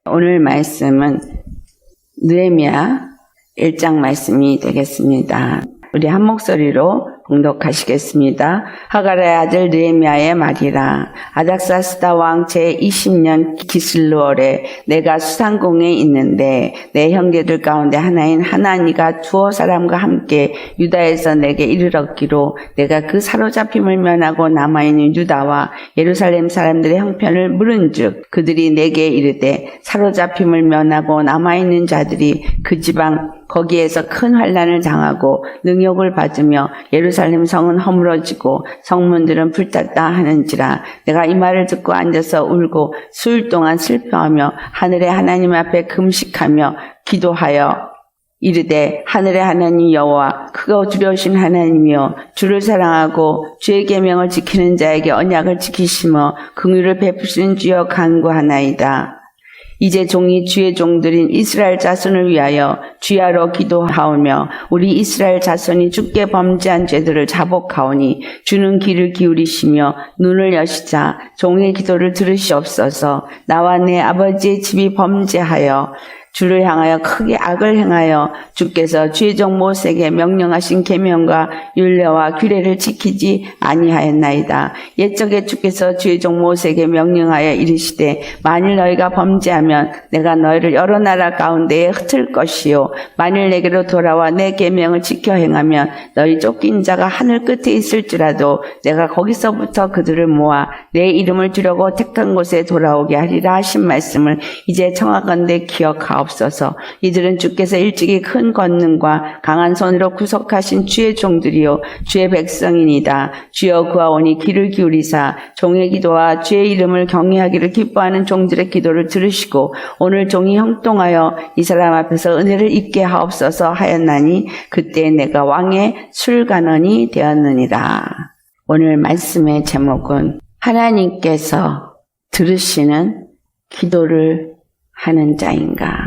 오늘 말씀은 느헤미야 1장 말씀이 되겠습니다. 우리 한 목소리로 봉독하시겠습니다. 하갈의 아들 느헤미야의 말이라. 아닥사스다 왕 제20년 기슬루월에 내가 수상궁에 있는데 내 형제들 가운데 하나인 하나니가 두어 사람과 함께 유다에서 내게 이르렀기로 내가 그 사로잡힘을 면하고 남아있는 유다와 예루살렘 사람들의 형편을 물은즉 그들이 내게 이르되 사로잡힘을 면하고 남아있는 자들이 그 지방 거기에서 큰 환난을 당하고 능욕을 받으며 예루살렘 성은 허물어지고 성문들은 불탔다 하는지라. 내가 이 말을 듣고 앉아서 울고 수일 동안 슬퍼하며 하늘의 하나님 앞에 금식하며 기도하여 이르되 하늘의 하나님 여호와 크고 두려우신 하나님이여 주를 사랑하고 주의 계명을 지키는 자에게 언약을 지키시며 긍휼을 베푸시는 주여 간구하나이다. 이제 종이 주의 종들인 이스라엘 자손을 위하여 주야로 기도하오며 우리 이스라엘 자손이 주께 범죄한 죄들을 자복하오니 주는 귀를 기울이시며 눈을 여시자 종의 기도를 들으시옵소서. 나와 내 아버지의 집이 범죄하여 주를 향하여 크게 악을 행하여 주께서 주의 종 모세에게 명령하신 계명과 율례와 규례를 지키지 아니하였나이다. 옛적에 주께서 주의 종 모세에게 명령하여 이르시되 만일 너희가 범죄하면 내가 너희를 여러 나라 가운데에 흩을 것이요 만일 내게로 돌아와 내 계명을 지켜 행하면 너희 쫓긴 자가 하늘 끝에 있을지라도 내가 거기서부터 그들을 모아 내 이름을 두려고 택한 곳에 돌아오게 하리라 하신 말씀을 이제 청하건대 기억하옵소서. 이들은 주께서 일찍이 큰 권능과 강한 손으로 구속하신 주의 종들이요 주의 백성이니이다. 주여 구하오니 귀를 기울이사 종의 기도와 주의 이름을 경외하기를 기뻐하는 종들의 기도를 들으시고 오늘 종이 형통하여 이 사람 앞에서 은혜를 입게 하옵소서 하였나니 그때 내가 왕의 술관원이 되었느니라. 오늘 말씀의 제목은 하나님께서 들으시는 기도를 하는 자인가?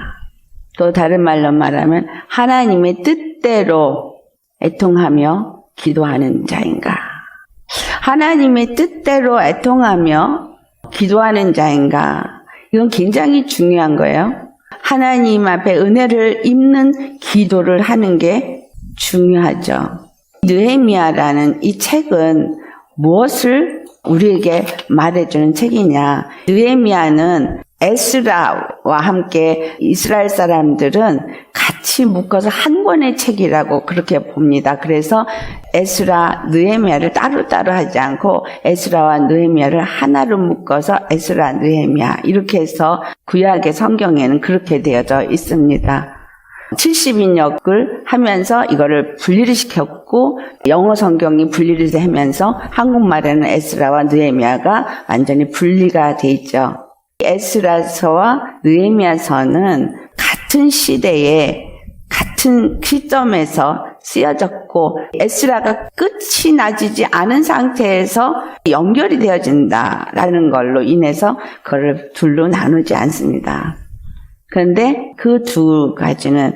또 다른 말로 말하면 하나님의 뜻대로 애통하며 기도하는 자인가? 하나님의 뜻대로 애통하며 기도하는 자인가? 이건 굉장히 중요한 거예요. 하나님 앞에 은혜를 입는 기도를 하는 게 중요하죠. 느헤미야라는 이 책은 무엇을 우리에게 말해주는 책이냐? 느헤미야는 에스라와 함께 이스라엘 사람들은 같이 묶어서 한 권의 책이라고 그렇게 봅니다. 그래서 에스라, 느헤미야를 따로따로 하지 않고 에스라와 느헤미야를 하나로 묶어서 에스라, 느헤미야 이렇게 해서 구약의 성경에는 그렇게 되어져 있습니다. 70인역을 하면서 이거를 분리를 시켰고 영어 성경이 분리를 하면서 한국말에는 에스라와 느헤미야가 완전히 분리가 돼 있죠. 에스라서와 느헤미야서는 같은 시대에 같은 시점에서 쓰여졌고 에스라가 끝이 나지지 않은 상태에서 연결이 되어진다라는 걸로 인해서 그걸 둘로 나누지 않습니다. 그런데 그 두 가지는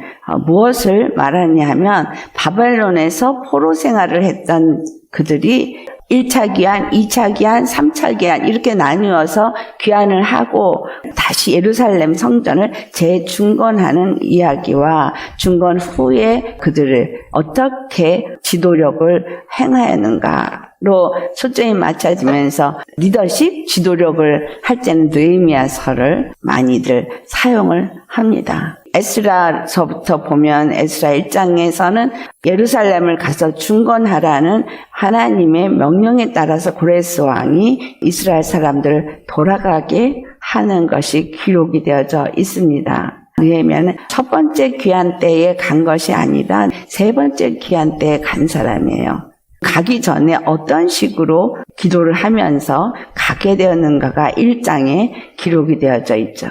무엇을 말하냐 하면 바벨론에서 포로 생활을 했던 그들이 1차 귀환, 2차 귀환, 3차 귀환 이렇게 나누어서 귀환을 하고 다시 예루살렘 성전을 재중건하는 이야기와 중건 후에 그들을 어떻게 지도력을 행하였는가로 초점이 맞춰지면서 리더십, 지도력을 할 때는 느헤미야서를 많이들 사용을 합니다. 에스라서부터 보면 에스라 1장에서는 예루살렘을 가서 중건하라는 하나님의 명령에 따라서 고레스 왕이 이스라엘 사람들을 돌아가게 하는 것이 기록이 되어져 있습니다. 느헤미야는 첫 번째 귀환 때에 간 것이 아니라 세 번째 귀환 때에 간 사람이에요. 가기 전에 어떤 식으로 기도를 하면서 가게 되었는가가 1장에 기록이 되어져 있죠.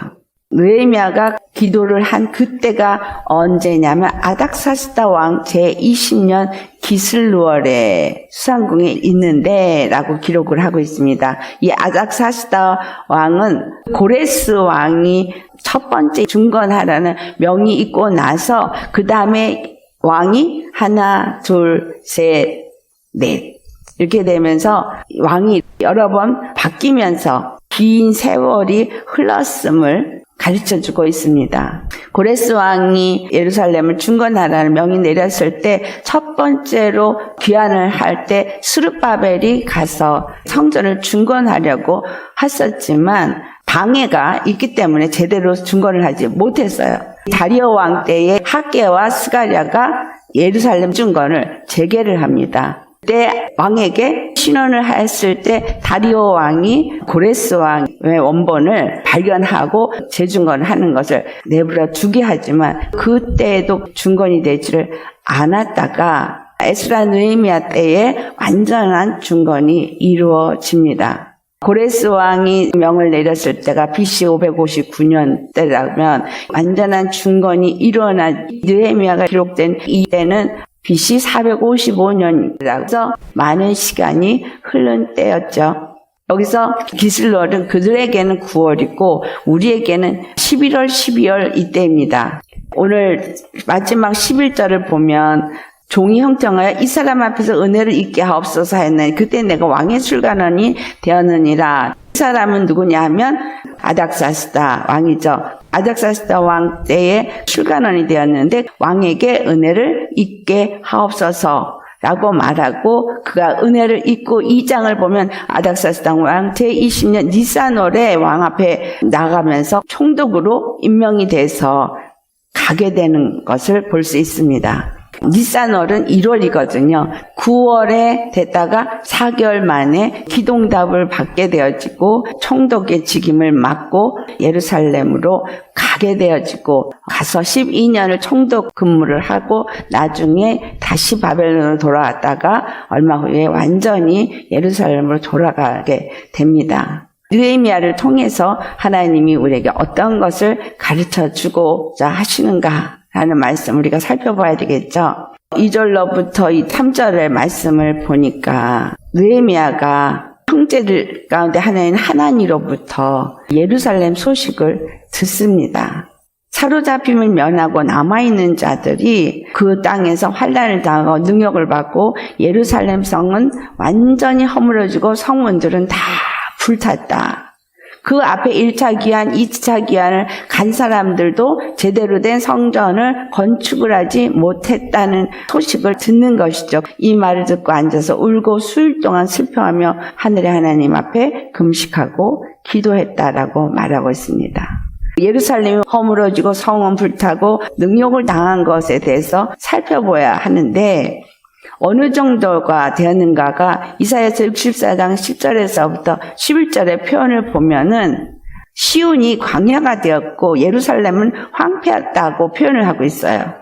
느헤미야가 기도를 한 그때가 언제냐면 아닥사스다 왕 제20년 기슬루월에 수상궁에 있는데 라고 기록을 하고 있습니다. 이 아닥사스다 왕은 고레스 왕이 첫 번째 중건하라는 명이 있고 나서 그 다음에 왕이 하나, 둘, 셋, 넷 이렇게 되면서 왕이 여러 번 바뀌면서 긴 세월이 흘렀음을 가르쳐주고 있습니다. 고레스 왕이 예루살렘을 중건하라는 명이 내렸을 때 첫 번째로 귀환을 할 때 스룹바벨이 가서 성전을 중건하려고 했었지만 방해가 있기 때문에 제대로 중건을 하지 못했어요. 다리오 왕 때에 학개와 스가랴가 예루살렘 중건을 재개를 합니다. 그때 왕에게 신원을 했을 때 다리오 왕이 고레스 왕의 원본을 발견하고 재중건을 하는 것을 내버려 두게 하지만 그때에도 중건이 되지를 않았다가 에스라 느헤미야 때에 완전한 중건이 이루어집니다. 고레스 왕이 명을 내렸을 때가 BC 559년 때라면 완전한 중건이 일어난 느헤미야가 기록된 이때는 BC 455년이라서 많은 시간이 흐른 때였죠. 여기서 기슬롤은 그들에게는 9월이고 우리에게는 11월, 12월 이때입니다. 오늘 마지막 11절을 보면 종이 형통하여 이 사람 앞에서 은혜를 잊게 하옵소서 했나니 그때 내가 왕의 술관원이 되었느니라. 이 사람은 누구냐 하면 아닥사스다 왕이죠. 아닥사스다 왕 때에 술관원이 되었는데 왕에게 은혜를 잊게 하옵소서 라고 말하고 그가 은혜를 잊고 2장을 보면 아닥사스다 왕 제20년 니산월에 왕 앞에 나가면서 총독으로 임명이 돼서 가게 되는 것을 볼 수 있습니다. 니산월은 1월이거든요. 9월에 됐다가 4개월 만에 기동답을 받게 되어지고 총독의 직임을 맡고 예루살렘으로 가게 되어지고 가서 12년을 총독 근무를 하고 나중에 다시 바벨론으로 돌아왔다가 얼마 후에 완전히 예루살렘으로 돌아가게 됩니다. 느헤미야를 통해서 하나님이 우리에게 어떤 것을 가르쳐주고자 하시는가 라는 말씀 우리가 살펴봐야 되겠죠. 2절로부터 이 3절의 말씀을 보니까 느헤미야가 형제들 가운데 하나인 하나니로부터 예루살렘 소식을 듣습니다. 사로잡힘을 면하고 남아있는 자들이 그 땅에서 환난을 당하고 능욕을 받고 예루살렘 성은 완전히 허물어지고 성문들은 다 불탔다. 그 앞에 1차 기한, 2차 기한을 간 사람들도 제대로 된 성전을 건축을 하지 못했다는 소식을 듣는 것이죠. 이 말을 듣고 앉아서 울고 수일 동안 슬퍼하며 하늘의 하나님 앞에 금식하고 기도했다라고 말하고 있습니다. 예루살렘이 허물어지고 성은 불타고 능욕을 당한 것에 대해서 살펴봐야 하는데 어느 정도가 되었는가가 이사야서 64장 10절에서부터 11절의 표현을 보면은 시온이 광야가 되었고 예루살렘은 황폐했다고 표현을 하고 있어요.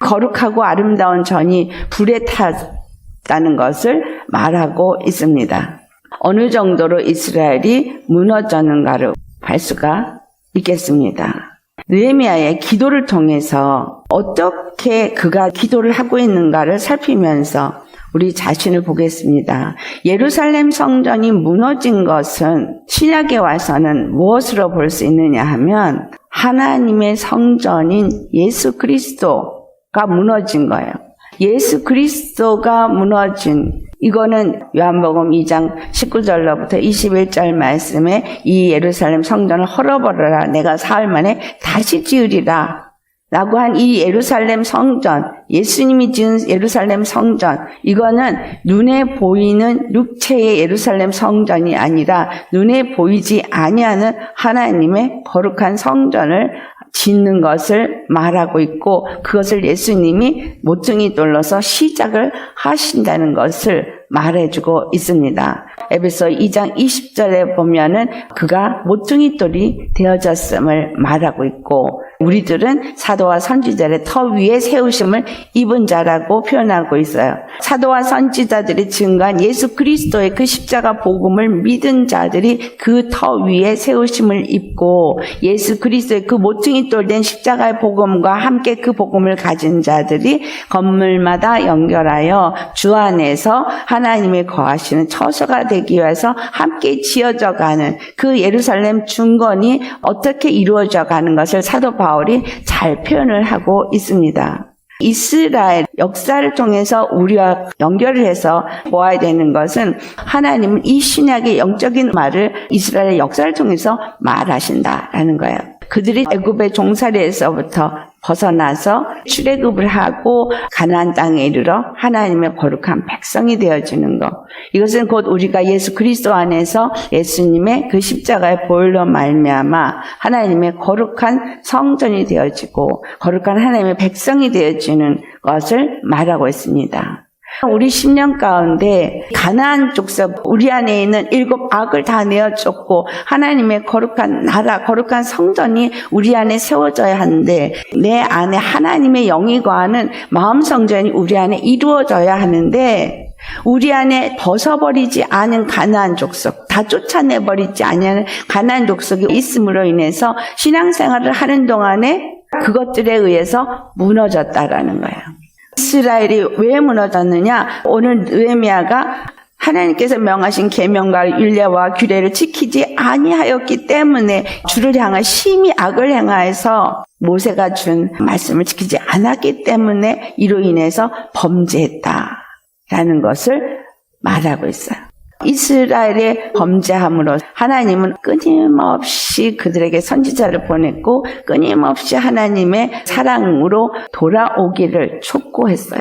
거룩하고 아름다운 전이 불에 탔다는 것을 말하고 있습니다. 어느 정도로 이스라엘이 무너졌는가를 알 수가 있겠습니다. 느헤미야의 기도를 통해서 어떻게 그가 기도를 하고 있는가를 살피면서 우리 자신을 보겠습니다. 예루살렘 성전이 무너진 것은 신약에 와서는 무엇으로 볼 수 있느냐 하면 하나님의 성전인 예수 그리스도가 무너진 거예요. 예수 그리스도가 무너진 이거는 요한복음 2장 19절로부터 21절 말씀에 이 예루살렘 성전을 헐어버려라 내가 사흘 만에 다시 지으리라 라고 한 이 예루살렘 성전, 예수님이 지은 예루살렘 성전, 이거는 눈에 보이는 육체의 예루살렘 성전이 아니라 눈에 보이지 아니하는 하나님의 거룩한 성전을 짓는 것을 말하고 있고 그것을 예수님이 모퉁이 돌려서 시작을 하신다는 것을 말해주고 있습니다. 에베소 2장 20절에 보면은 그가 모퉁이 돌이 되어졌음을 말하고 있고 우리들은 사도와 선지자의 터 위에 세우심을 입은 자라고 표현하고 있어요. 사도와 선지자들이 증거한 예수 그리스도의 그 십자가 복음을 믿은 자들이 그 터 위에 세우심을 입고 예수 그리스도의 그 모퉁이 돌 된 십자가의 복음과 함께 그 복음을 가진 자들이 건물마다 연결하여 주 안에서 하나님의 거하시는 처소가 되기 위해서 함께 지어져 가는 그 예루살렘 중건이 어떻게 이루어져 가는 것을 사도 바울이 잘 표현을 하고 있습니다. 이스라엘 역사를 통해서 우리와 연결을 해서 보아야 되는 것은 하나님은 이 신약의 영적인 말을 이스라엘의 역사를 통해서 말하신다라는 거예요. 그들이 애굽의 종살이에서부터 벗어나서 출애굽을 하고 가나안 땅에 이르러 하나님의 거룩한 백성이 되어지는 것. 이것은 곧 우리가 예수 그리스도 안에서 예수님의 그 십자가의 보혈로 말미암아 하나님의 거룩한 성전이 되어지고 거룩한 하나님의 백성이 되어지는 것을 말하고 있습니다. 우리 10년 가운데 가나안 족속 우리 안에 있는 7 악을 다 내어쫓고 하나님의 거룩한 나라, 거룩한 성전이 우리 안에 세워져야 하는데 내 안에 하나님의 영이 거하는 마음 성전이 우리 안에 이루어져야 하는데 우리 안에 벗어버리지 않은 가나안 족속, 다 쫓아내버리지 않은 가나안 족속이 있음으로 인해서 신앙생활을 하는 동안에 그것들에 의해서 무너졌다라는 거예요. 이스라엘이 왜 무너졌느냐? 오늘 느헤미야가 하나님께서 명하신 계명과 율례와 규례를 지키지 아니하였기 때문에 주를 향해 심히 악을 행하여서 모세가 준 말씀을 지키지 않았기 때문에 이로 인해서 범죄했다라는 것을 말하고 있어요. 이스라엘의 범죄함으로 하나님은 끊임없이 그들에게 선지자를 보냈고 끊임없이 하나님의 사랑으로 돌아오기를 촉구했어요.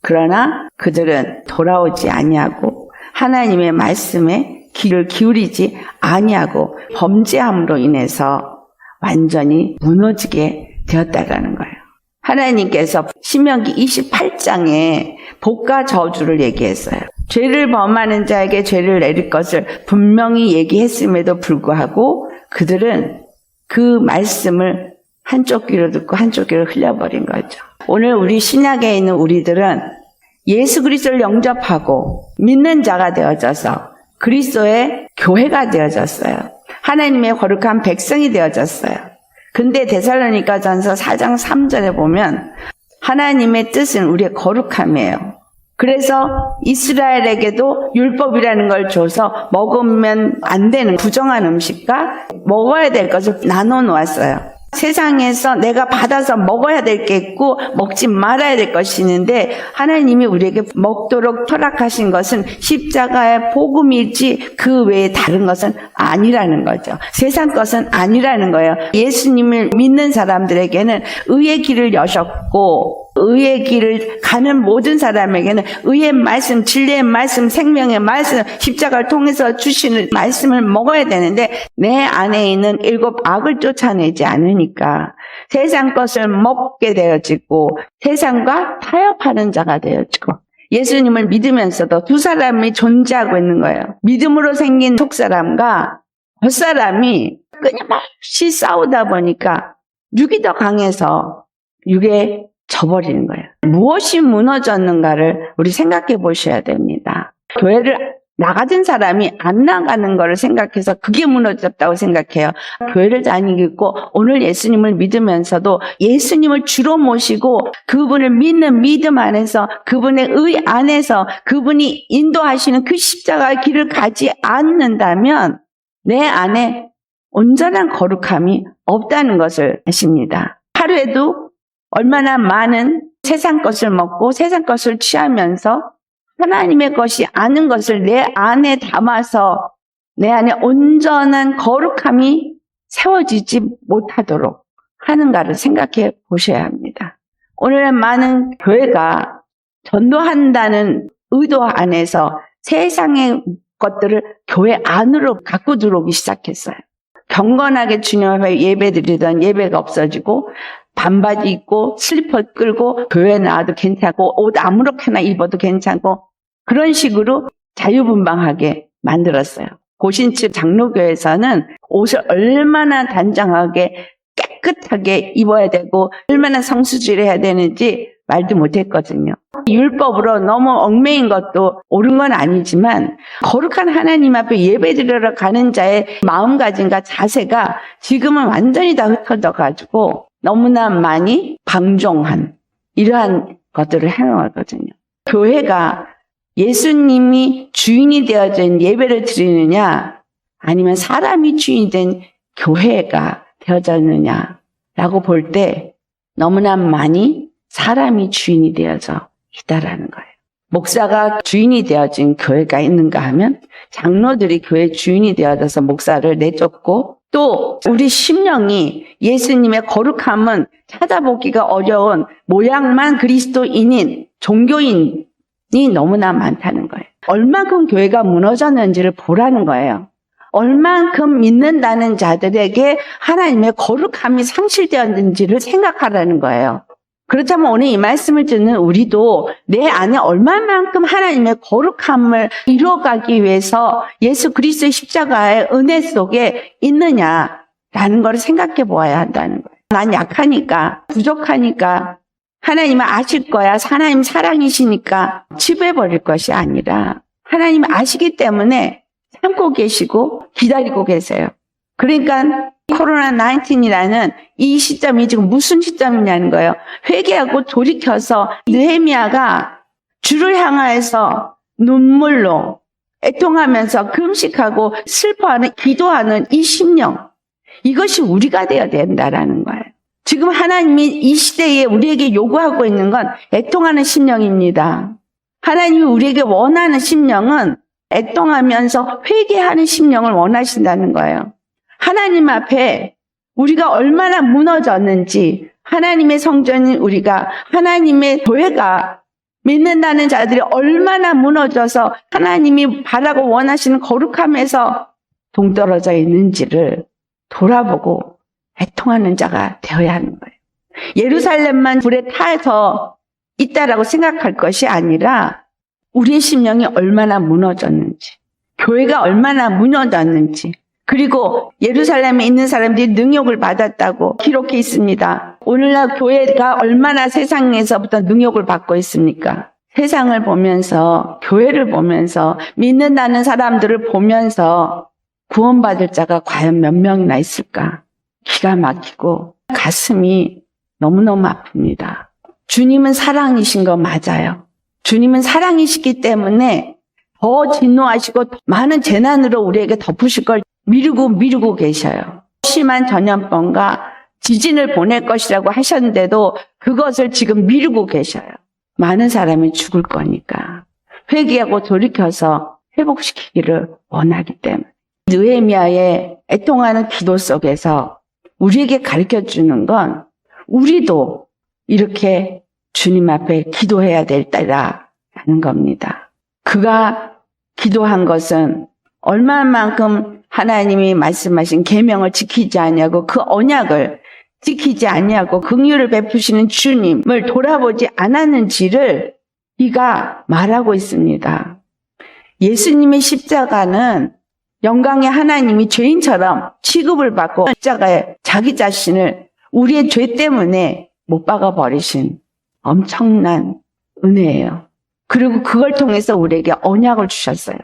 그러나 그들은 돌아오지 아니하고 하나님의 말씀에 귀를 기울이지 아니하고 범죄함으로 인해서 완전히 무너지게 되었다라는 거예요. 하나님께서 신명기 28장에 복과 저주를 얘기했어요. 죄를 범하는 자에게 죄를 내릴 것을 분명히 얘기했음에도 불구하고 그들은 그 말씀을 한쪽 귀로 듣고 한쪽 귀로 흘려버린 거죠. 오늘 우리 신약에 있는 우리들은 예수 그리스도를 영접하고 믿는 자가 되어져서 그리스도의 교회가 되어졌어요. 하나님의 거룩한 백성이 되어졌어요. 근데 데살로니가전서 4장 3절에 보면 하나님의 뜻은 우리의 거룩함이에요. 그래서 이스라엘에게도 율법이라는 걸 줘서 먹으면 안 되는 부정한 음식과 먹어야 될 것을 나눠 놓았어요. 세상에서 내가 받아서 먹어야 될 게 있고 먹지 말아야 될 것이 있는데 하나님이 우리에게 먹도록 허락하신 것은 십자가의 복음이지 그 외에 다른 것은 아니라는 거죠. 세상 것은 아니라는 거예요. 예수님을 믿는 사람들에게는 의의 길을 여셨고 의의 길을 가는 모든 사람에게는 의의 말씀, 진리의 말씀, 생명의 말씀, 십자가를 통해서 주시는 말씀을 먹어야 되는데 내 안에 있는 7 악을 쫓아내지 않으니까 세상 것을 먹게 되어지고 세상과 타협하는 자가 되어지고 예수님을 믿으면서도 두 사람이 존재하고 있는 거예요. 믿음으로 생긴 속사람과 겉사람이 끊임없이 싸우다 보니까 육이 더 강해서 육에 져버리는 거예요. 무엇이 무너졌는가를 우리 생각해 보셔야 됩니다. 교회를 나가던 사람이 안 나가는 거를 생각해서 그게 무너졌다고 생각해요. 교회를 다니고 오늘 예수님을 믿으면서도 예수님을 주로 모시고 그분을 믿는 믿음 안에서 그분의 의 안에서 그분이 인도하시는 그 십자가의 길을 가지 않는다면 내 안에 온전한 거룩함이 없다는 것을 아십니다. 하루에도 얼마나 많은 세상 것을 먹고 세상 것을 취하면서 하나님의 것이 아닌 것을 내 안에 담아서 내 안에 온전한 거룩함이 세워지지 못하도록 하는가를 생각해 보셔야 합니다. 오늘은 많은 교회가 전도한다는 의도 안에서 세상의 것들을 교회 안으로 갖고 들어오기 시작했어요. 경건하게 주님 앞에 예배 드리던 예배가 없어지고 반바지 입고 슬리퍼 끌고 교회 나와도 괜찮고 옷 아무렇게나 입어도 괜찮고 그런 식으로 자유분방하게 만들었어요. 고신츠 장로교에서는 옷을 얼마나 단정하게 깨끗하게 입어야 되고 얼마나 성수질해야 되는지 말도 못했거든요. 율법으로 너무 얽매인 것도 옳은 건 아니지만 거룩한 하나님 앞에 예배드리러 가는 자의 마음가짐과 자세가 지금은 완전히 다 흩어져가지고 너무나 많이 방종한 이러한 것들을 행하거든요. 교회가 예수님이 주인이 되어진 예배를 드리느냐 아니면 사람이 주인이 된 교회가 되어졌느냐라고 볼 때 너무나 많이 사람이 주인이 되어져 있다라는 거예요. 목사가 주인이 되어진 교회가 있는가 하면 장로들이 교회 주인이 되어져서 목사를 내쫓고 또 우리 심령이 예수님의 거룩함은 찾아보기가 어려운 모양만 그리스도인인 종교인이 너무나 많다는 거예요. 얼만큼 교회가 무너졌는지를 보라는 거예요. 얼만큼 믿는다는 자들에게 하나님의 거룩함이 상실되었는지를 생각하라는 거예요. 그렇다면 오늘 이 말씀을 듣는 우리도 내 안에 얼마만큼 하나님의 거룩함을 이루어가기 위해서 예수 그리스도의 십자가의 은혜 속에 있느냐라는 걸 생각해 보아야 한다는 거예요. 난 약하니까, 부족하니까, 하나님은 아실 거야. 하나님 사랑이시니까 치부해버릴 것이 아니라 하나님은 아시기 때문에 참고 계시고 기다리고 계세요. 그러니까 코로나19이라는 이 시점이 지금 무슨 시점이냐는 거예요. 회개하고 돌이켜서 느헤미야가 주를 향하여서 눈물로 애통하면서 금식하고 슬퍼하는 기도하는 이 심령, 이것이 우리가 되어야 된다라는 거예요. 지금 하나님이 이 시대에 우리에게 요구하고 있는 건 애통하는 심령입니다. 하나님이 우리에게 원하는 심령은 애통하면서 회개하는 심령을 원하신다는 거예요. 하나님 앞에 우리가 얼마나 무너졌는지, 하나님의 성전인 우리가, 하나님의 교회가, 믿는다는 자들이 얼마나 무너져서 하나님이 바라고 원하시는 거룩함에서 동떨어져 있는지를 돌아보고 애통하는 자가 되어야 하는 거예요. 예루살렘만 불에 타서 있다라고 생각할 것이 아니라 우리의 심령이 얼마나 무너졌는지, 교회가 얼마나 무너졌는지, 그리고 예루살렘에 있는 사람들이 능욕을 받았다고 기록해 있습니다. 오늘날 교회가 얼마나 세상에서부터 능욕을 받고 있습니까? 세상을 보면서, 교회를 보면서, 믿는다는 사람들을 보면서 구원받을 자가 과연 몇 명이나 있을까? 기가 막히고 가슴이 너무너무 아픕니다. 주님은 사랑이신 거 맞아요. 주님은 사랑이시기 때문에 더 진노하시고 많은 재난으로 우리에게 덮으실 걸 미루고 계셔요. 심한 전염병과 지진을 보낼 것이라고 하셨는데도 그것을 지금 미루고 계셔요. 많은 사람이 죽을 거니까 회개하고 돌이켜서 회복시키기를 원하기 때문에. 느헤미야의 애통하는 기도 속에서 우리에게 가르쳐주는 건 우리도 이렇게 주님 앞에 기도해야 될 때라는 겁니다. 그가 기도한 것은 얼마만큼 하나님이 말씀하신 계명을 지키지 않냐고, 그 언약을 지키지 않냐고, 긍휼을 베푸시는 주님을 돌아보지 않았는지를 이가 말하고 있습니다. 예수님의 십자가는 영광의 하나님이 죄인처럼 취급을 받고 십자가에 자기 자신을 우리의 죄 때문에 못 박아 버리신 엄청난 은혜예요. 그리고 그걸 통해서 우리에게 언약을 주셨어요.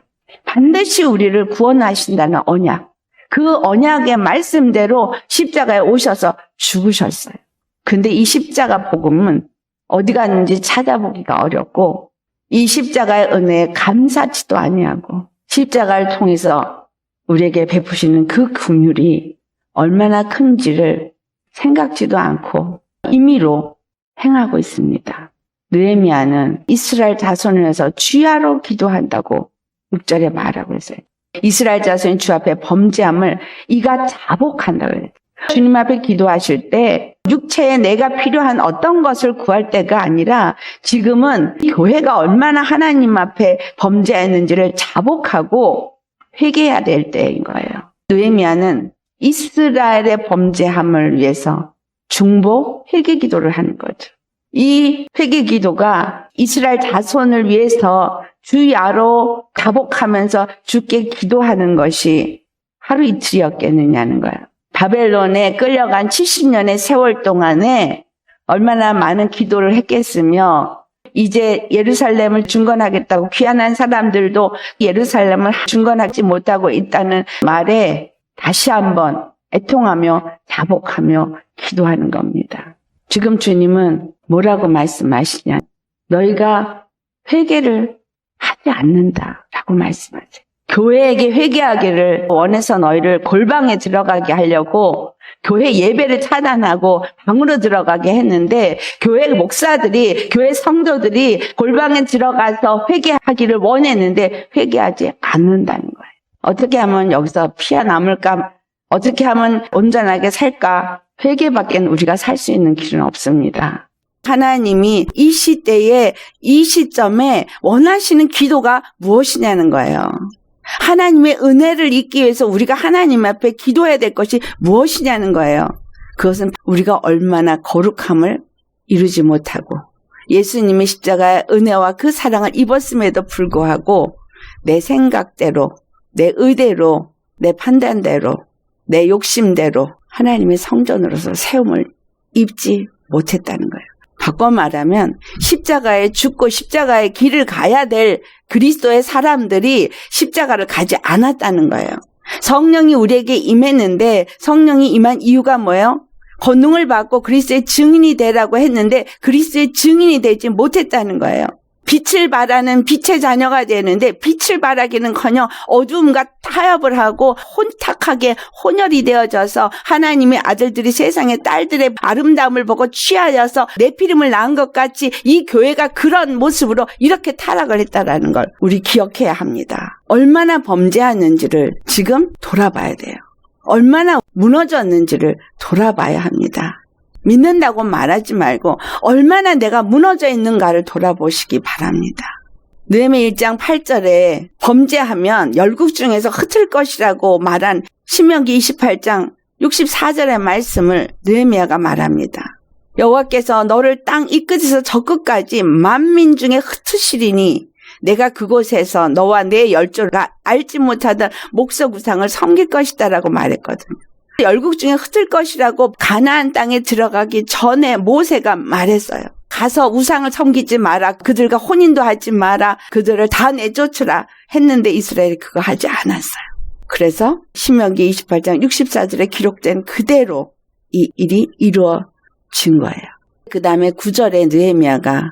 반드시 우리를 구원하신다는 언약. 그 언약의 말씀대로 십자가에 오셔서 죽으셨어요. 근데 이 십자가 복음은 어디 갔는지 찾아보기가 어렵고, 이 십자가의 은혜에 감사치도 아니하고, 십자가를 통해서 우리에게 베푸시는 그 긍휼이 얼마나 큰지를 생각지도 않고 임의로 행하고 있습니다. 느헤미야는 이스라엘 자손을 위해서 주야로 기도한다고 6절에 말하고 있어요. 이스라엘 자손이 주 앞에 범죄함을 이가 자복한다고 해요. 주님 앞에 기도하실 때 육체에 내가 필요한 어떤 것을 구할 때가 아니라 지금은 교회가 얼마나 하나님 앞에 범죄했는지를 자복하고 회개해야 될 때인 거예요. 느헤미야는 이스라엘의 범죄함을 위해서 중보 회개 기도를 하는 거죠. 이 회개 기도가 이스라엘 자손을 위해서 주야로 자복하면서 주께 기도하는 것이 하루 이틀이었겠느냐는 거예요. 바벨론에 끌려간 70년의 세월 동안에 얼마나 많은 기도를 했겠으며, 이제 예루살렘을 중건하겠다고 귀환한 사람들도 예루살렘을 중건하지 못하고 있다는 말에 다시 한번 애통하며 자복하며 기도하는 겁니다. 지금 주님은 뭐라고 말씀하시냐? 너희가 회개를 하지 않는다라고 말씀하세요. 교회에게 회개하기를 원해서 너희를 골방에 들어가게 하려고 교회 예배를 차단하고 방으로 들어가게 했는데, 교회 목사들이, 교회 성도들이 골방에 들어가서 회개하기를 원했는데 회개하지 않는다는 거예요. 어떻게 하면 여기서 피어남을까 어떻게 하면 온전하게 살까? 회개밖에 우리가 살 수 있는 길은 없습니다. 하나님이 이 시대에 이 시점에 원하시는 기도가 무엇이냐는 거예요. 하나님의 은혜를 잊기 위해서 우리가 하나님 앞에 기도해야 될 것이 무엇이냐는 거예요. 그것은 우리가 얼마나 거룩함을 이루지 못하고 예수님의 십자가의 은혜와 그 사랑을 입었음에도 불구하고 내 생각대로, 내 의대로, 내 판단대로, 내 욕심대로 하나님의 성전으로서 세움을 입지 못했다는 거예요. 바꿔 말하면 십자가에 죽고 십자가의 길을 가야 될 그리스도의 사람들이 십자가를 가지 않았다는 거예요. 성령이 우리에게 임했는데 성령이 임한 이유가 뭐예요? 권능을 받고 그리스도의 증인이 되라고 했는데 그리스도의 증인이 되지 못했다는 거예요. 빛을 발하는 빛의 자녀가 되는데 빛을 발하기는커녕 어두움과 타협을 하고 혼탁하게 혼혈이 되어져서 하나님의 아들들이 세상의 딸들의 아름다움을 보고 취하여서 네피림을 낳은 것 같이 이 교회가 그런 모습으로 이렇게 타락을 했다라는 걸 우리 기억해야 합니다. 얼마나 범죄하는지를 지금 돌아봐야 돼요. 얼마나 무너졌는지를 돌아봐야 합니다. 믿는다고 말하지 말고 얼마나 내가 무너져 있는가를 돌아보시기 바랍니다. 느헤미야 1장 8절에 범죄하면 열국 중에서 흩을 것이라고 말한 신명기 28장 64절의 말씀을 느헤미야가 말합니다. 여호와께서 너를 땅 이 끝에서 저 끝까지 만민 중에 흩으시리니 내가 그곳에서 너와 내 열조가 알지 못하던 목석 우상을 섬길 것이다라고 말했거든요. 열국 중에 흩을 것이라고 가나안 땅에 들어가기 전에 모세가 말했어요. 가서 우상을 섬기지 마라. 그들과 혼인도 하지 마라. 그들을 다 내쫓으라 했는데 이스라엘이 그거 하지 않았어요. 그래서 신명기 28장 64절에 기록된 그대로 이 일이 이루어진 거예요. 그 다음에 9절에 느헤미야가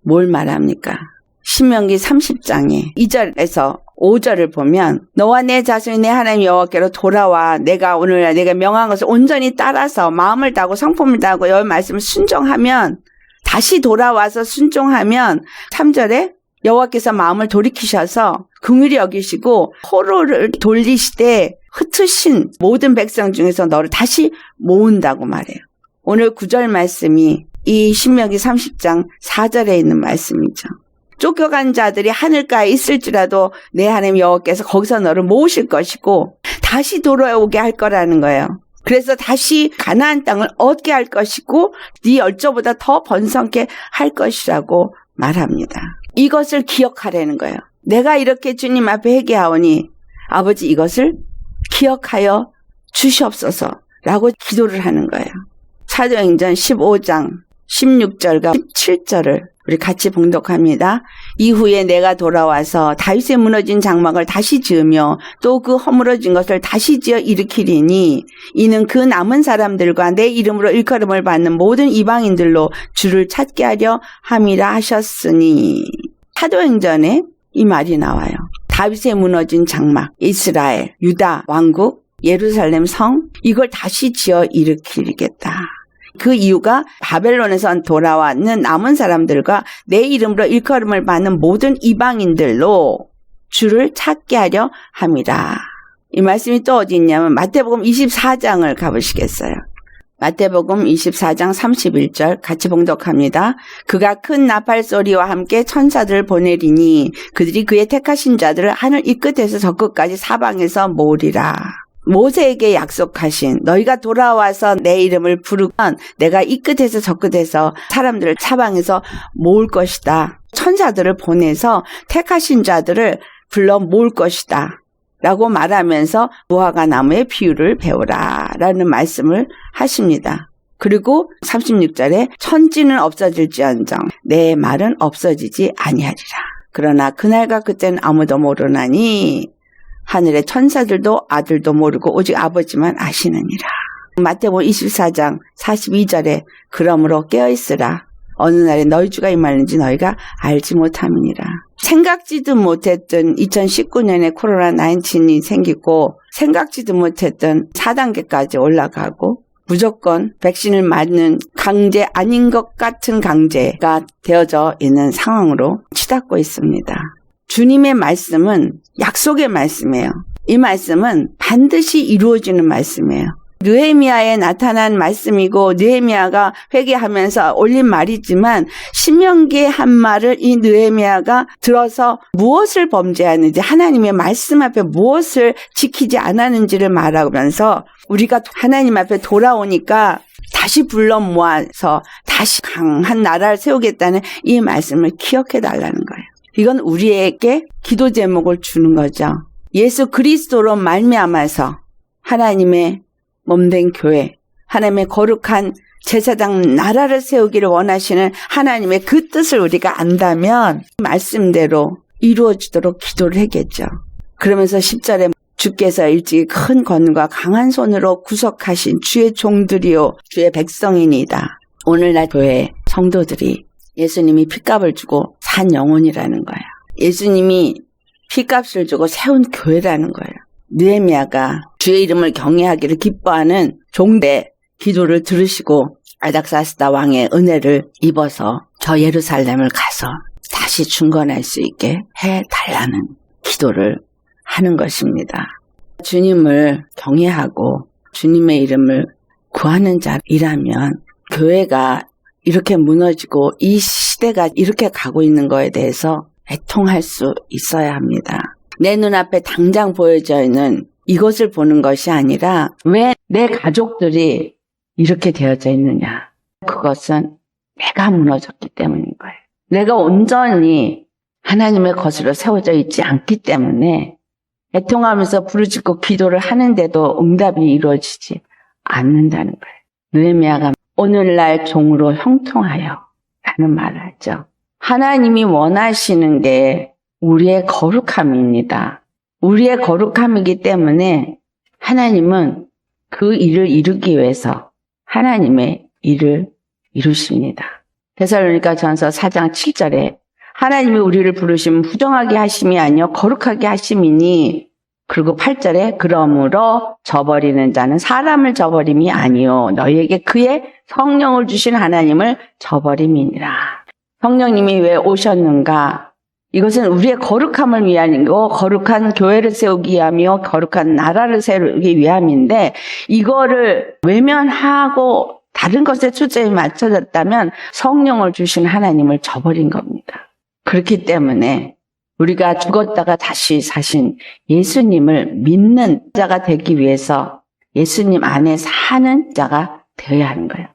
뭘 말합니까? 신명기 30장에 2절에서 5절을 보면 너와 내 자손이 내 하나님 여호와께로 돌아와 내가 오늘 내가 명한 것을 온전히 따라서 마음을 다하고 성품을 다하고 여호와의 말씀을 순종하면 다시 돌아와서 순종하면 3절에 여호와께서 마음을 돌이키셔서 긍휼히 여기시고 포로를 돌리시되 흩으신 모든 백성 중에서 너를 다시 모은다고 말해요. 오늘 9절 말씀이 이 신명기 30장 4절에 있는 말씀이죠. 쫓겨간 자들이 하늘가에 있을지라도 내 하나님 여호와께서 거기서 너를 모으실 것이고 다시 돌아오게 할 거라는 거예요. 그래서 다시 가나안 땅을 얻게 할 것이고 네 열조보다 더 번성케 할 것이라고 말합니다. 이것을 기억하라는 거예요. 내가 이렇게 주님 앞에 회개하오니 아버지 이것을 기억하여 주시옵소서라고 기도를 하는 거예요. 사도행전 15장 16절과 17절을 우리 같이 봉독합니다. 이후에 내가 돌아와서 다윗의 무너진 장막을 다시 지으며 또 그 허물어진 것을 다시 지어 일으키리니 이는 그 남은 사람들과 내 이름으로 일컬음을 받는 모든 이방인들로 주를 찾게 하려 함이라 하셨으니 사도행전에 이 말이 나와요. 다윗의 무너진 장막, 이스라엘, 유다 왕국, 예루살렘 성 이걸 다시 지어 일으키겠다. 그 이유가 바벨론에서 돌아왔는 남은 사람들과 내 이름으로 일컬음을 받는 모든 이방인들로 주를 찾게 하려 함이라. 이 말씀이 또 어디 있냐면 마태복음 24장을 가보시겠어요. 마태복음 24장 31절 같이 봉독합니다. 그가 큰 나팔 소리와 함께 천사들을 보내리니 그들이 그의 택하신 자들을 하늘 이 끝에서 저 끝까지 사방에서 모으리라. 모세에게 약속하신 너희가 돌아와서 내 이름을 부르면 내가 이 끝에서 저 끝에서 사람들을 사방에서 모을 것이다. 천사들을 보내서 택하신 자들을 불러 모을 것이다. 라고 말하면서 무화과 나무의 비유를 배우라 라는 말씀을 하십니다. 그리고 36절에 천지는 없어질지언정 내 말은 없어지지 아니하리라. 그러나 그날과 그때는 아무도 모르나니 하늘의 천사들도 아들도 모르고 오직 아버지만 아시느니라. 마태복음 24장 42절에 그러므로 깨어있으라. 어느 날에 너희 주가 임하는지 너희가 알지 못함이니라. 생각지도 못했던 2019년에 코로나19이 생기고 생각지도 못했던 4단계까지 올라가고 무조건 백신을 맞는 강제 아닌 것 같은 강제가 되어져 있는 상황으로 치닫고 있습니다. 주님의 말씀은 약속의 말씀이에요. 이 말씀은 반드시 이루어지는 말씀이에요. 느헤미야에 나타난 말씀이고 느헤미야가 회개하면서 올린 말이지만 신명기의 한 말을 이 느헤미야가 들어서 무엇을 범죄하는지 하나님의 말씀 앞에 무엇을 지키지 않았는지를 말하면서 우리가 하나님 앞에 돌아오니까 다시 불러 모아서 다시 강한 나라를 세우겠다는 이 말씀을 기억해 달라는 거예요. 이건 우리에게 기도 제목을 주는 거죠. 예수 그리스도로 말미암아서 하나님의 몸된 교회, 하나님의 거룩한 제사장 나라를 세우기를 원하시는 하나님의 그 뜻을 우리가 안다면 말씀대로 이루어지도록 기도를 하겠죠. 그러면서 10절에 주께서 일찍 큰 권과 강한 손으로 구속하신 주의 종들이요 주의 백성이니이다. 오늘날 교회 성도들이 예수님이 핏값을 주고 산 영혼이라는 거예요. 예수님이 핏값을 주고 세운 교회라는 거예요. 느헤미야가 주의 이름을 경외하기를 기뻐하는 종대 기도를 들으시고 알닥사스다 왕의 은혜를 입어서 저 예루살렘을 가서 다시 중건할 수 있게 해달라는 기도를 하는 것입니다. 주님을 경외하고 주님의 이름을 구하는 자이라면 교회가 이렇게 무너지고 이 시대가 이렇게 가고 있는 거에 대해서 애통할 수 있어야 합니다. 내 눈앞에 당장 보여져 있는 이것을 보는 것이 아니라 왜 내 가족들이 이렇게 되어져 있느냐. 그것은 내가 무너졌기 때문인 거예요. 내가 온전히 하나님의 것으로 세워져 있지 않기 때문에 애통하면서 부르짖고 기도를 하는데도 응답이 이루어지지 않는다는 거예요. 느헤미야가 오늘날 종으로 형통하여 라는 말을 하죠. 하나님이 원하시는 게 우리의 거룩함입니다. 우리의 거룩함이기 때문에 하나님은 그 일을 이루기 위해서 하나님의 일을 이루십니다. 데살로니가전서 4장 7절에 하나님이 우리를 부르시면 부정하게 하심이 아니요 거룩하게 하심이니, 그리고 8절에 그러므로 저버리는 자는 사람을 저버림이 아니요 너희에게 그의 성령을 주신 하나님을 저버림이니라. 성령님이 왜 오셨는가? 이것은 우리의 거룩함을 위함이고 거룩한 교회를 세우기 위함이요 거룩한 나라를 세우기 위함인데, 이거를 외면하고 다른 것에 초점이 맞춰졌다면 성령을 주신 하나님을 저버린 겁니다. 그렇기 때문에 우리가 죽었다가 다시 사신 예수님을 믿는 자가 되기 위해서 예수님 안에 사는 자가 되어야 하는 거예요.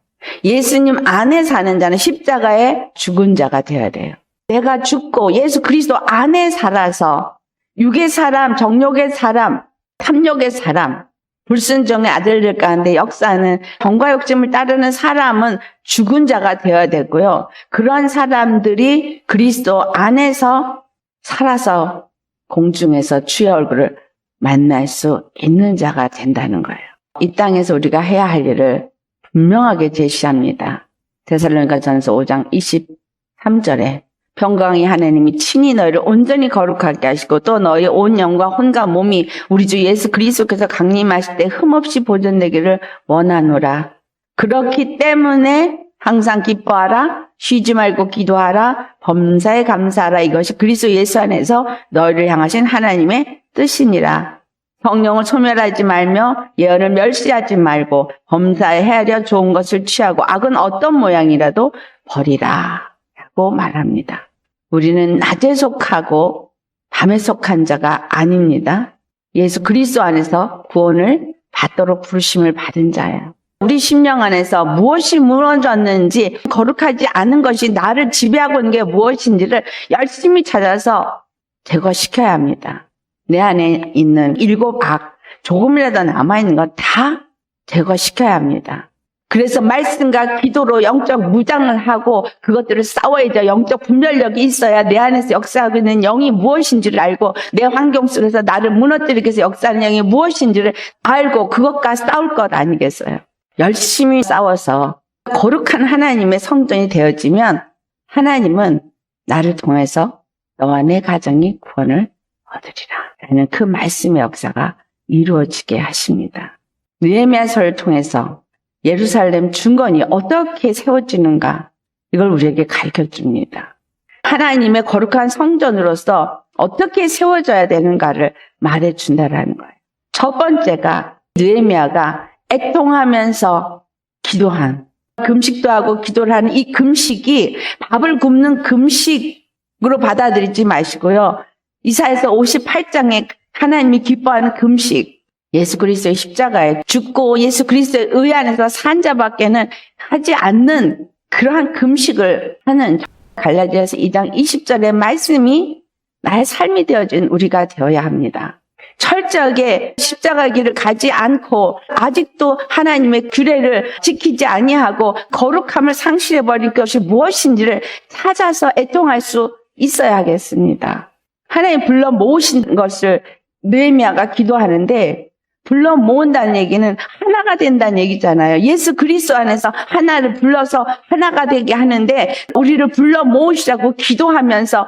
예수님 안에 사는 자는 십자가에 죽은 자가 되어야 돼요. 내가 죽고 예수 그리스도 안에 살아서 육의 사람, 정욕의 사람, 탐욕의 사람, 불순종의 아들들 가운데 역사하는 정과 욕심을 따르는 사람은 죽은 자가 되어야 되고요. 그런 사람들이 그리스도 안에서 살아서 공중에서 주의 얼굴을 만날 수 있는 자가 된다는 거예요. 이 땅에서 우리가 해야 할 일을 분명하게 제시합니다. 데살로니가전서 5장 23절에 평강의 하나님이 친히 너희를 온전히 거룩하게 하시고 또 너희 온 영과 혼과 몸이 우리 주 예수 그리스도께서 강림하실 때 흠없이 보존되기를 원하노라. 그렇기 때문에 항상 기뻐하라, 쉬지 말고 기도하라, 범사에 감사하라. 이것이 그리스도 예수 안에서 너희를 향하신 하나님의 뜻이니라. 성령을 소멸하지 말며 예언을 멸시하지 말고 범사에 헤아려 좋은 것을 취하고 악은 어떤 모양이라도 버리라 라고 말합니다. 우리는 낮에 속하고 밤에 속한 자가 아닙니다. 예수 그리스도 안에서 구원을 받도록 부르심을 받은 자예요. 우리 심령 안에서 무엇이 무너졌는지, 거룩하지 않은 것이 나를 지배하고 있는 게 무엇인지를 열심히 찾아서 제거시켜야 합니다. 내 안에 있는 일곱 악, 조금이라도 남아있는 건 다 제거시켜야 합니다. 그래서 말씀과 기도로 영적 무장을 하고 그것들을 싸워야죠. 영적 분별력이 있어야 내 안에서 역사하고 있는 영이 무엇인지를 알고, 내 환경 속에서 나를 무너뜨리기 위해서 역사하는 영이 무엇인지를 알고 그것과 싸울 것 아니겠어요? 열심히 싸워서 거룩한 하나님의 성전이 되어지면 하나님은 나를 통해서 너와 내 가정이 구원을 얻으리라 라는 그 말씀의 역사가 이루어지게 하십니다. 느헤미야서를 통해서 예루살렘 중건이 어떻게 세워지는가, 이걸 우리에게 가르쳐 줍니다. 하나님의 거룩한 성전으로서 어떻게 세워져야 되는가를 말해준다라는 거예요. 첫 번째가 느헤미야가 애통하면서 기도한, 금식도 하고 기도를 하는 이 금식이 밥을 굽는 금식으로 받아들이지 마시고요. 이사야서 58장에 하나님이 기뻐하는 금식, 예수 그리스도의 십자가에 죽고 예수 그리스도의 의 안에서 산 자밖에는 하지 않는 그러한 금식을 하는 갈라디아서 2장 20절의 말씀이 나의 삶이 되어진 우리가 되어야 합니다. 철저하게 십자가 길을 가지 않고 아직도 하나님의 규례를 지키지 아니하고 거룩함을 상실해버린 것이 무엇인지를 찾아서 애통할 수 있어야 하겠습니다. 하나님 불러 모으신 것을 느헤미야가 기도하는데, 불러 모은다는 얘기는 하나가 된다는 얘기잖아요. 예수 그리스도 안에서 하나를 불러서 하나가 되게 하는데, 우리를 불러 모으시라고 기도하면서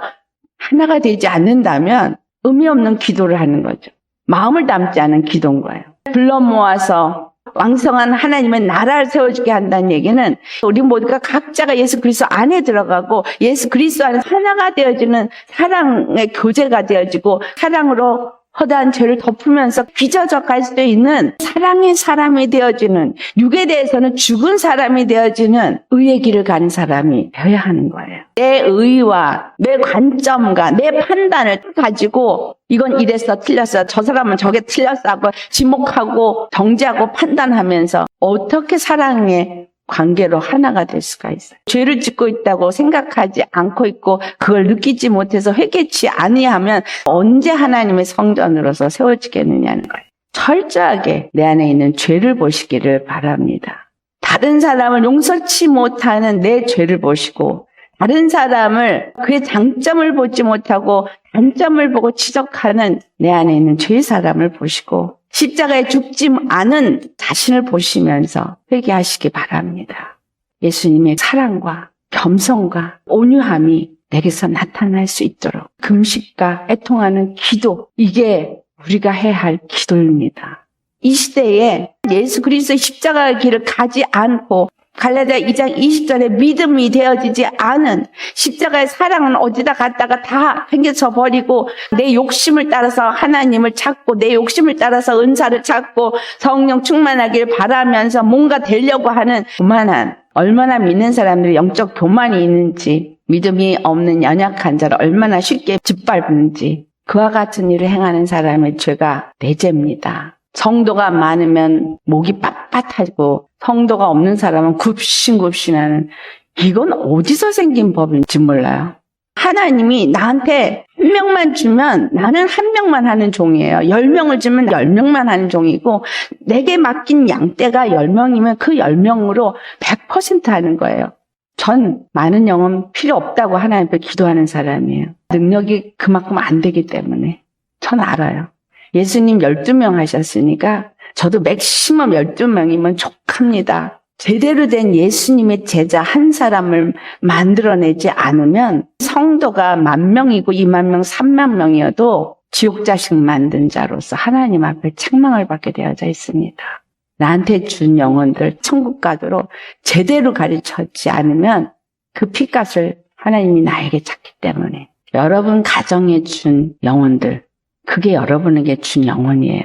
하나가 되지 않는다면 의미 없는 기도를 하는 거죠. 마음을 담지 않은 기도인 거예요. 불러 모아서 왕성한 하나님의 나라를 세워주게 한다는 얘기는 우리 모두가 각자가 예수 그리스도 안에 들어가고 예수 그리스도 안에서 하나가 되어지는 사랑의 교제가 되어지고, 사랑으로 허다한 죄를 덮으면서 빚어져 갈 수도 있는 사랑의 사람이 되어지는, 육에 대해서는 죽은 사람이 되어지는 의의 길을 가는 사람이 되어야 하는 거예요. 내 의와 내 관점과 내 판단을 가지고 이건 이랬어 틀렸어, 저 사람은 저게 틀렸어 하고 지목하고 정죄하고 판단하면서 어떻게 사랑의 관계로 하나가 될 수가 있어요. 죄를 짓고 있다고 생각하지 않고 있고 그걸 느끼지 못해서 회개치 아니하면 언제 하나님의 성전으로서 세워지겠느냐는 거예요. 철저하게 내 안에 있는 죄를 보시기를 바랍니다. 다른 사람을 용서치 못하는 내 죄를 보시고, 다른 사람을 그의 장점을 보지 못하고 단점을 보고 지적하는 내 안에 있는 죄의 사람을 보시고, 십자가에 죽지 않은 자신을 보시면서 회개하시기 바랍니다. 예수님의 사랑과 겸손과 온유함이 내게서 나타날 수 있도록 금식과 애통하는 기도, 이게 우리가 해야 할 기도입니다. 이 시대에 예수 그리스도의 십자가의 길을 가지 않고 갈라디아 2장 20절에 믿음이 되어지지 않은, 십자가의 사랑은 어디다 갔다가 다 팽개쳐 버리고 내 욕심을 따라서 하나님을 찾고 내 욕심을 따라서 은사를 찾고 성령 충만하길 바라면서 뭔가 되려고 하는 교만한, 얼마나 믿는 사람들이 영적 교만이 있는지, 믿음이 없는 연약한 자를 얼마나 쉽게 짓밟는지, 그와 같은 일을 행하는 사람의 죄가 내 죄입니다. 성도가 많으면 목이 빳빳하고 성도가 없는 사람은 굽신굽신하는, 이건 어디서 생긴 법인지 몰라요. 하나님이 나한테 한 명만 주면 나는 한 명만 하는 종이에요. 10명을 주면 10명만 하는 종이고, 내게 맡긴 양떼가 10명이면 그 10명으로 100% 하는 거예요. 전 많은 영혼 필요 없다고 하나님 앞에 기도하는 사람이에요. 능력이 그만큼 안 되기 때문에. 전 알아요. 예수님 12명 하셨으니까 저도 맥시멈 12명이면 족합니다. 제대로 된 예수님의 제자 한 사람을 만들어내지 않으면 성도가 10,000명이고 20,000명, 30,000명이어도 지옥 자식 만든 자로서 하나님 앞에 책망을 받게 되어져 있습니다. 나한테 준 영혼들 천국 가도록 제대로 가르쳤지 않으면 그 피값을 하나님이 나에게 찾기 때문에, 여러분 가정에 준 영혼들, 그게 여러분에게 준 영혼이에요.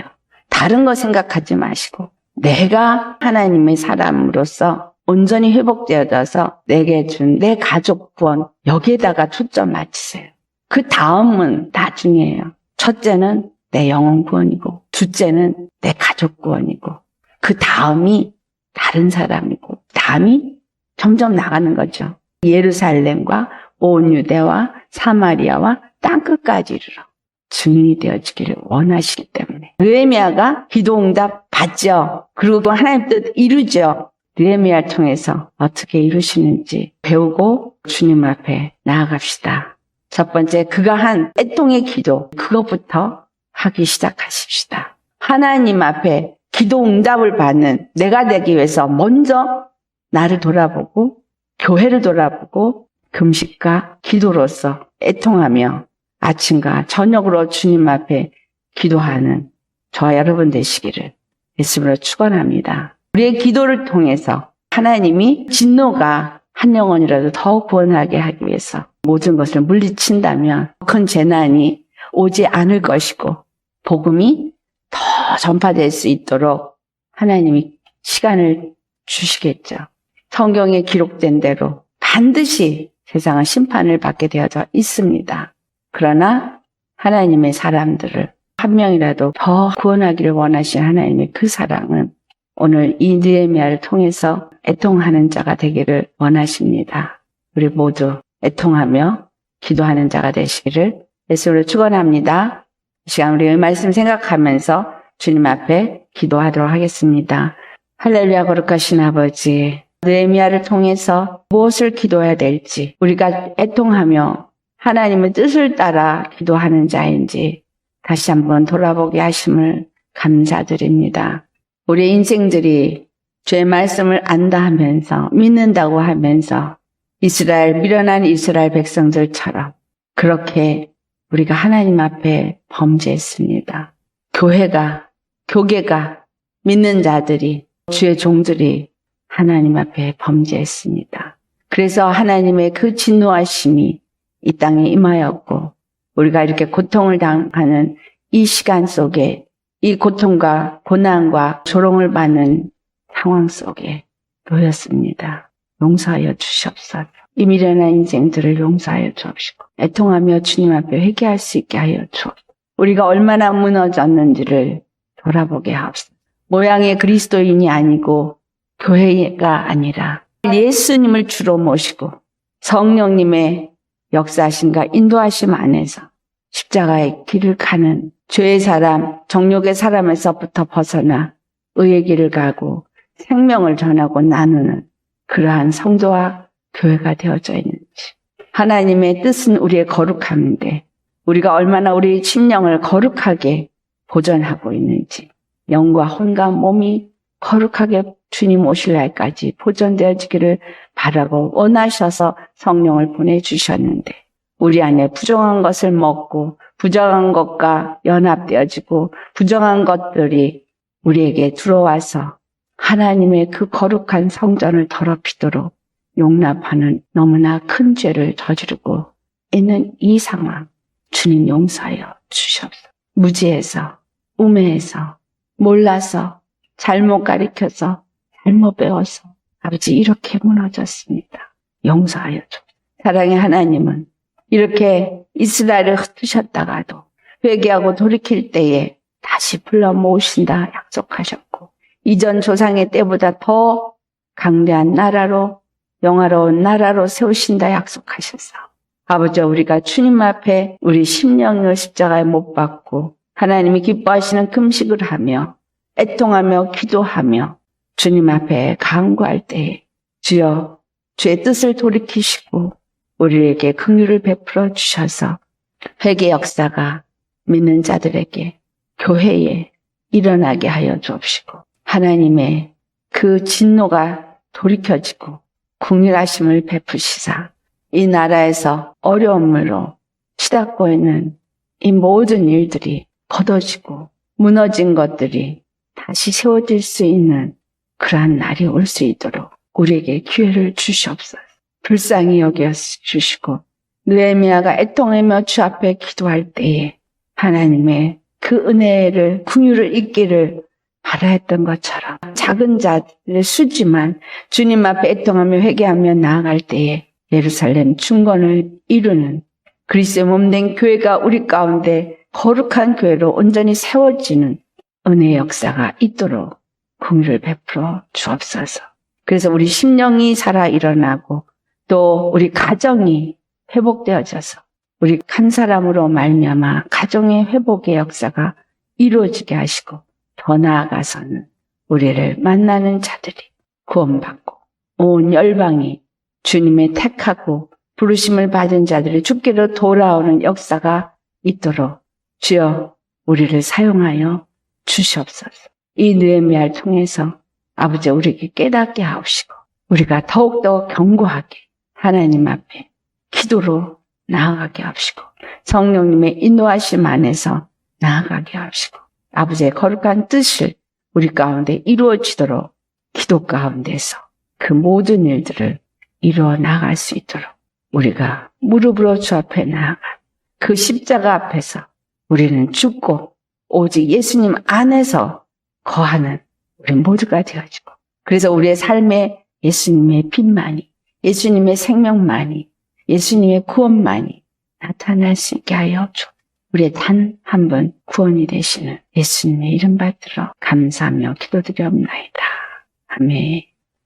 다른 거 생각하지 마시고 내가 하나님의 사람으로서 온전히 회복되어져서 내게 준 내 가족 구원, 여기에다가 초점 맞추세요. 그 다음은 나중이에요. 첫째는 내 영혼 구원이고, 둘째는 내 가족 구원이고, 그 다음이 다른 사람이고, 다음이 점점 나가는 거죠. 예루살렘과 온 유대와 사마리아와 땅끝까지 이르러 증인이 되어지기를 원하시기 때문에. 느헤미야가 기도응답 받죠. 그리고 하나님 뜻 이루죠. 느헤미야를 통해서 어떻게 이루시는지 배우고 주님 앞에 나아갑시다. 첫 번째, 그가 한 애통의 기도, 그것부터 하기 시작하십시다. 하나님 앞에 기도응답을 받는 내가 되기 위해서 먼저 나를 돌아보고 교회를 돌아보고 금식과 기도로서 애통하며 아침과 저녁으로 주님 앞에 기도하는 저와 여러분 되시기를 예수님으로 축원합니다. 우리의 기도를 통해서 하나님이 진노가 한 영혼이라도 더 구원하게 하기 위해서 모든 것을 물리친다면 큰 재난이 오지 않을 것이고 복음이 더 전파될 수 있도록 하나님이 시간을 주시겠죠. 성경에 기록된 대로 반드시 세상은 심판을 받게 되어져 있습니다. 그러나 하나님의 사람들을 한 명이라도 더 구원하기를 원하신 하나님의 그 사랑은 오늘 이 느헤미야를 통해서 애통하는 자가 되기를 원하십니다. 우리 모두 애통하며 기도하는 자가 되시기를 예수로 축원합니다. 이 시간 우리의 말씀 생각하면서 주님 앞에 기도하도록 하겠습니다. 할렐루야. 거룩하신 아버지, 느헤미야를 통해서 무엇을 기도해야 될지, 우리가 애통하며 하나님의 뜻을 따라 기도하는 자인지 다시 한번 돌아보게 하심을 감사드립니다. 우리의 인생들이 주의 말씀을 안다 하면서 믿는다고 하면서 미련한 이스라엘 백성들처럼 그렇게 우리가 하나님 앞에 범죄했습니다. 교계가 믿는 자들이 주의 종들이 하나님 앞에 범죄했습니다. 그래서 하나님의 그 진노하심이 이 땅에 임하였고 우리가 이렇게 고통을 당하는 이 시간 속에 이 고통과 고난과 조롱을 받는 상황 속에 놓였습니다. 용서하여 주시옵소서. 이 미련한 인생들을 용서하여 주옵시고 애통하며 주님 앞에 회개할 수 있게 하여 주옵소서. 우리가 얼마나 무너졌는지를 돌아보게 하옵소서. 모양의 그리스도인이 아니고 교회가 아니라 예수님을 주로 모시고 성령님의 역사하심과 인도하심 안에서 십자가의 길을 가는 죄의 사람, 정욕의 사람에서부터 벗어나 의의 길을 가고 생명을 전하고 나누는 그러한 성도와 교회가 되어져 있는지, 하나님의 뜻은 우리의 거룩함인데 우리가 얼마나 우리 심령을 거룩하게 보존하고 있는지, 영과 혼과 몸이 거룩하게 주님 오실 날까지 보존되어지기를 바라고 원하셔서 성령을 보내주셨는데 우리 안에 부정한 것을 먹고 부정한 것과 연합되어지고 부정한 것들이 우리에게 들어와서 하나님의 그 거룩한 성전을 더럽히도록 용납하는 너무나 큰 죄를 저지르고 있는 이 상황, 주님 용서하여 주시옵소서. 무지해서, 우매해서, 몰라서, 잘못 가르쳐서, 잘못 배워서 아버지 이렇게 무너졌습니다. 용서하여 주옵소서. 사랑의 하나님은 이렇게 이스라엘을 흩으셨다가도 회개하고 돌이킬 때에 다시 불러 모으신다 약속하셨고 이전 조상의 때보다 더 강대한 나라로 영화로운 나라로 세우신다 약속하셨어. 아버지, 우리가 주님 앞에 우리 심령을 십자가에 못 박고 하나님이 기뻐하시는 금식을 하며 애통하며 기도하며 주님 앞에 간구할 때에 주여 주의 뜻을 돌이키시고 우리에게 긍휼을 베풀어 주셔서 회개 역사가 믿는 자들에게 교회에 일어나게 하여 주옵시고 하나님의 그 진노가 돌이켜지고 긍휼하심을 베푸시사 이 나라에서 어려움으로 치닫고 있는 이 모든 일들이 걷어지고 무너진 것들이 다시 세워질 수 있는 그러한 날이 올 수 있도록 우리에게 기회를 주시옵소서. 불쌍히 여겨 주시고 느헤미야가 애통하며 주 앞에 기도할 때에 하나님의 그 은혜를 긍휼을 잊기를 바라했던 것처럼 작은 자들의 수지만 주님 앞에 애통하며 회개하며 나아갈 때에 예루살렘 중건을 이루는 그리스도의 몸된 교회가 우리 가운데 거룩한 교회로 온전히 세워지는 은혜의 역사가 있도록 긍휼을 베풀어 주옵소서. 그래서 우리 심령이 살아 일어나고 또 우리 가정이 회복되어져서 우리 한 사람으로 말미암아 가정의 회복의 역사가 이루어지게 하시고 더 나아가서는 우리를 만나는 자들이 구원받고 온 열방이 주님의 택하고 부르심을 받은 자들이 주께로 돌아오는 역사가 있도록 주여 우리를 사용하여 주시옵소서. 이 느헤미야를 통해서 아버지 우리에게 깨닫게 하옵시고 우리가 더욱더 견고하게 하나님 앞에 기도로 나아가게 하옵시고 성령님의 인도하심 안에서 나아가게 하옵시고 아버지의 거룩한 뜻을 우리 가운데 이루어지도록 기도 가운데서 그 모든 일들을 이루어 나갈 수 있도록 우리가 무릎으로 주 앞에 나아가 그 십자가 앞에서 우리는 죽고 오직 예수님 안에서 거하는 우리 모두가 되어지고, 그래서 우리의 삶에 예수님의 빛만이, 예수님의 생명만이, 예수님의 구원만이 나타날 수 있게 하여 주. 우리의 단 한 번 구원이 되시는 예수님의 이름 받들어 감사하며 기도드리옵나이다. 아멘.